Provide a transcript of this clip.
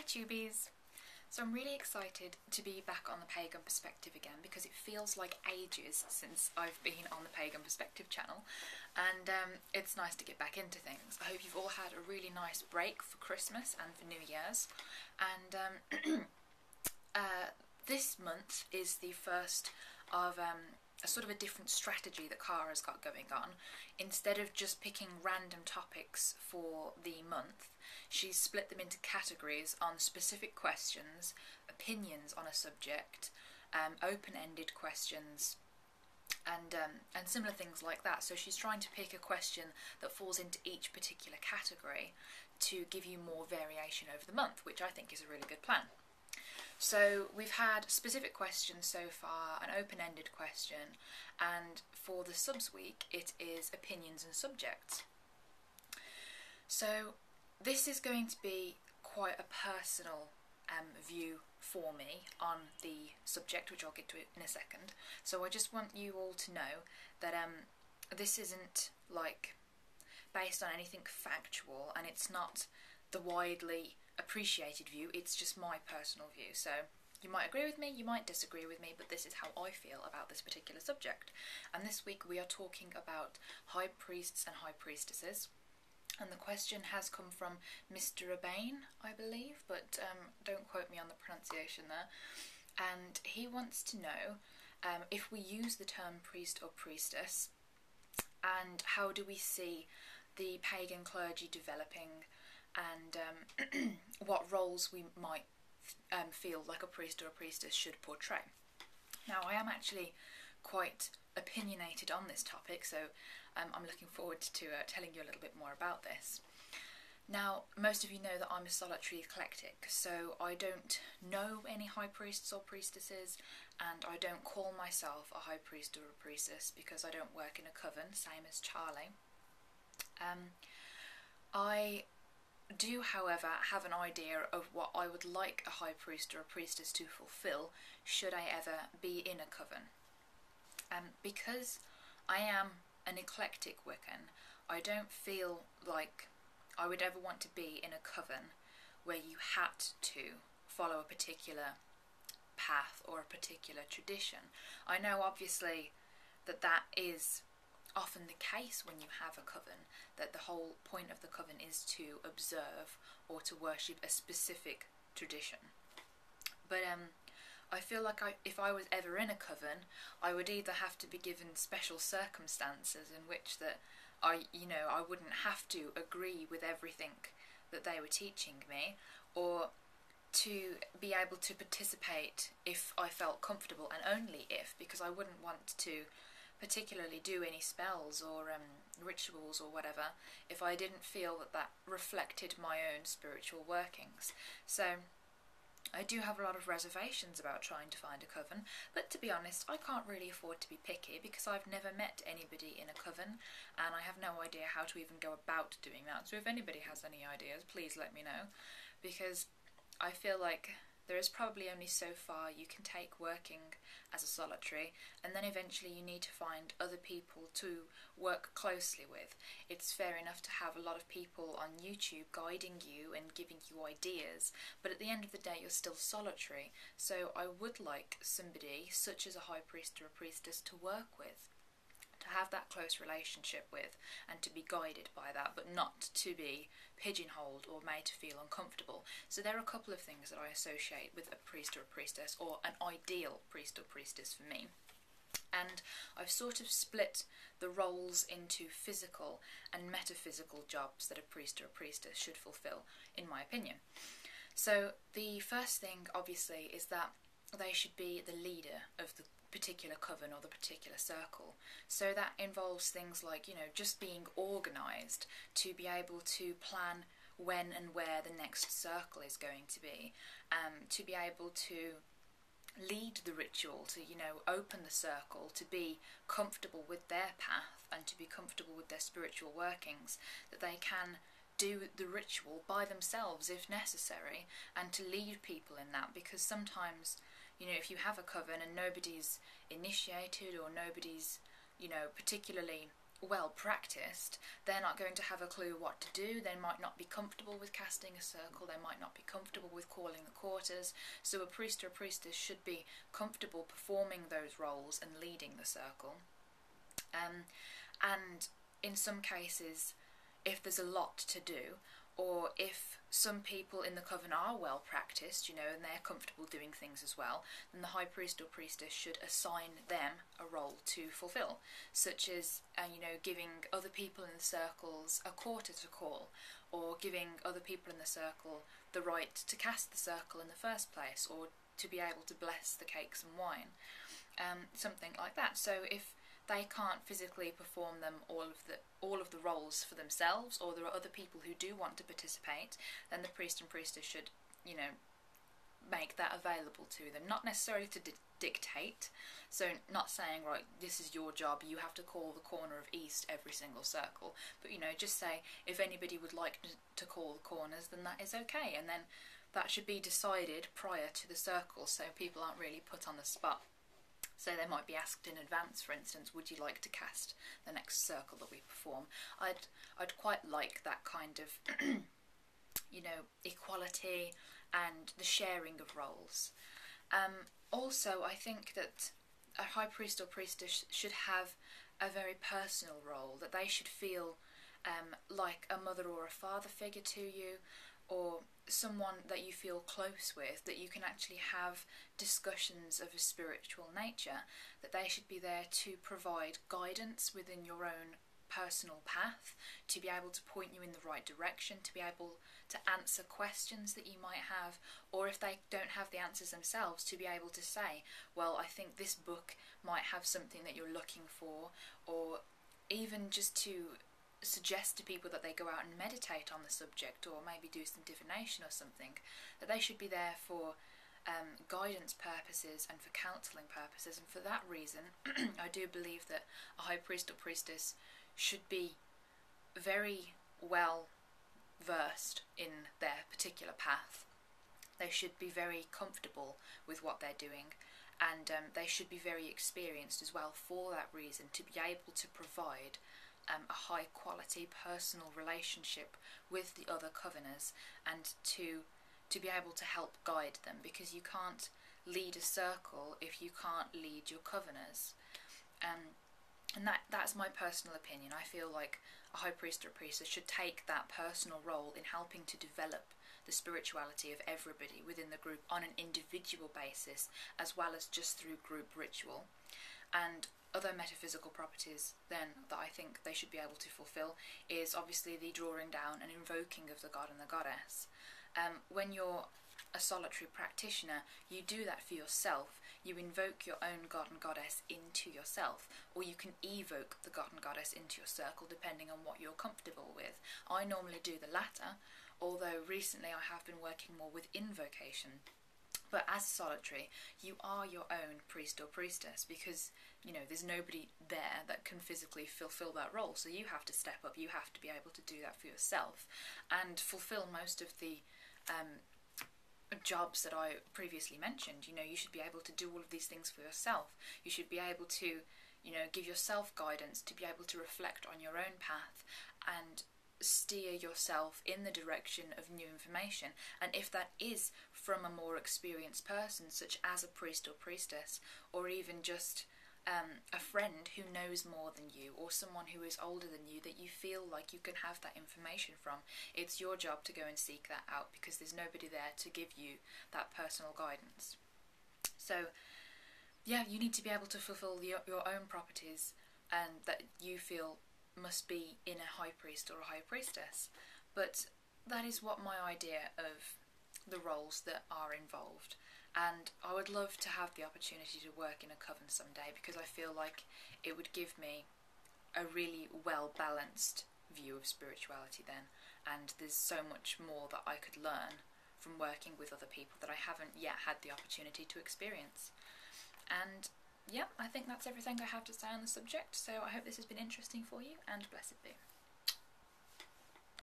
tubies! So I'm really excited to be back on the Pagan Perspective again because it feels like ages since I've been on the Pagan Perspective channel, and it's nice to get back into things. I hope you've all had a really nice break for Christmas and for New Year's, and this month is the first of a sort of a different strategy that Cara's got going on. Instead of just picking random topics for the month, she's split them into categories on specific questions, opinions on a subject, open-ended questions, and similar things like that. So she's trying to pick a question that falls into each particular category to give you more variation over the month, which I think is a really good plan. So we've had specific questions so far, an open-ended question, and for the subs week it is opinions and subjects. So this is going to be quite a personal view for me on the subject, which I'll get to in a second. So I just want you all to know that this isn't like based on anything factual, and it's not the widely appreciated view, it's just my personal view. So you might agree with me, you might disagree with me, but this is how I feel about this particular subject. And this week we are talking about High Priests and High Priestesses, and the question has come from Mr. Urbane, I believe, but don't quote me on the pronunciation there. And he wants to know if we use the term priest or priestess, and how do we see the pagan clergy developing, and what roles we might feel like a priest or a priestess should portray. Now, I am actually quite opinionated on this topic, so I'm looking forward to telling you a little bit more about this. Now, most of you know that I'm a solitary eclectic, so I don't know any high priests or priestesses, and I don't call myself a high priest or a priestess because I don't work in a coven, same as Charlie. I do, however, have an idea of what I would like a high priest or a priestess to fulfill should I ever be in a coven. Because I am an eclectic Wiccan, I don't feel like I would ever want to be in a coven where you had to follow a particular path or a particular tradition. I know obviously that that is often the case when you have a coven, that the whole point of the coven is to observe or to worship a specific tradition. But I feel like if I was ever in a coven, I would either have to be given special circumstances in which that I wouldn't have to agree with everything that they were teaching me, or to be able to participate if I felt comfortable, and only if, because I wouldn't want to particularly do any spells or rituals or whatever if I didn't feel that that reflected my own spiritual workings. So I do have a lot of reservations about trying to find a coven, but to be honest, I can't really afford to be picky because I've never met anybody in a coven, and I have no idea how to even go about doing that. So if anybody has any ideas, please let me know, because I feel like there is probably only so far you can take working as a solitary, and then eventually you need to find other people to work closely with. It's fair enough to have a lot of people on YouTube guiding you and giving you ideas, but at the end of the day you're still solitary, so I would like somebody such as a high priest or a priestess to work with, to have that close relationship with, and to be guided by that, but not to be pigeonholed or made to feel uncomfortable. So there are a couple of things that I associate with a priest or a priestess, or an ideal priest or priestess for me. And I've sort of split the roles into physical and metaphysical jobs that a priest or a priestess should fulfill, in my opinion. So the first thing, obviously, is that they should be the leader of the particular coven or the particular circle. So that involves things like, just being organised to be able to plan when and where the next circle is going to be, to be able to lead the ritual, to open the circle, to be comfortable with their path and to be comfortable with their spiritual workings, that they can do the ritual by themselves if necessary, and to lead people in that. Because sometimes, if you have a coven and nobody's initiated, or nobody's, particularly well practiced, they're not going to have a clue what to do. They might not be comfortable with casting a circle, they might not be comfortable with calling the quarters. So a priest or a priestess should be comfortable performing those roles and leading the circle. And in some cases, if there's a lot to do, or if some people in the coven are well practiced, and they're comfortable doing things as well, then the high priest or priestess should assign them a role to fulfill, such as, giving other people in the circles a quarter to call, or giving other people in the circle the right to cast the circle in the first place, or to be able to bless the cakes and wine, something like that. So if they can't physically perform them all of the roles for themselves, or there are other people who do want to participate, then the priest and priestess should, make that available to them. Not necessarily to dictate, so not saying, right, this is your job, you have to call the corner of east every single circle, but just say, if anybody would like to call the corners, then that is okay, and then that should be decided prior to the circle, so people aren't really put on the spot. So they might be asked in advance, for instance, would you like to cast the next circle that we perform? I'd quite like that kind of, equality and the sharing of roles. Also, I think that a high priest or priestess should have a very personal role, that they should feel like a mother or a father figure to you, or someone that you feel close with, that you can actually have discussions of a spiritual nature, that they should be there to provide guidance within your own personal path, to be able to point you in the right direction, to be able to answer questions that you might have, or if they don't have the answers themselves, to be able to say, well, I think this book might have something that you're looking for, or even just to suggest to people that they go out and meditate on the subject, or maybe do some divination or something, that they should be there for guidance purposes and for counselling purposes. And for that reason, I do believe that a high priest or priestess should be very well versed in their particular path. They should be very comfortable with what they're doing, and they should be very experienced as well for that reason, to be able to provide a high quality personal relationship with the other coveners, and to be able to help guide them, because you can't lead a circle if you can't lead your coveners. And that's my personal opinion. I feel like a high priest or a priestess should take that personal role in helping to develop the spirituality of everybody within the group on an individual basis, as well as just through group ritual. And other metaphysical properties then that I think they should be able to fulfill is obviously the drawing down and invoking of the god and the goddess. When you're a solitary practitioner, you do that for yourself. You invoke your own god and goddess into yourself, or you can evoke the god and goddess into your circle depending on what you're comfortable with. I normally do the latter, although recently I have been working more with invocation. But as solitary, you are your own priest or priestess, because there's nobody there that can physically fulfill that role, so you have to step up, you have to be able to do that for yourself and fulfill most of the jobs that I previously mentioned. You should be able to do all of these things for yourself. You should be able to give yourself guidance, to be able to reflect on your own path and steer yourself in the direction of new information. And if that is from a more experienced person, such as a priest or priestess, or even just a friend who knows more than you, or someone who is older than you that you feel like you can have that information from, it's your job to go and seek that out, because there's nobody there to give you that personal guidance. So yeah, you need to be able to fulfill your own properties and that you feel must be in a high priest or a high priestess. But that is what my idea of the roles that are involved, and I would love to have the opportunity to work in a coven someday, because I feel like it would give me a really well balanced view of spirituality then, and there's so much more that I could learn from working with other people that I haven't yet had the opportunity to experience. And yeah, I think that's everything I have to say on the subject, so I hope this has been interesting for you, and blessed be.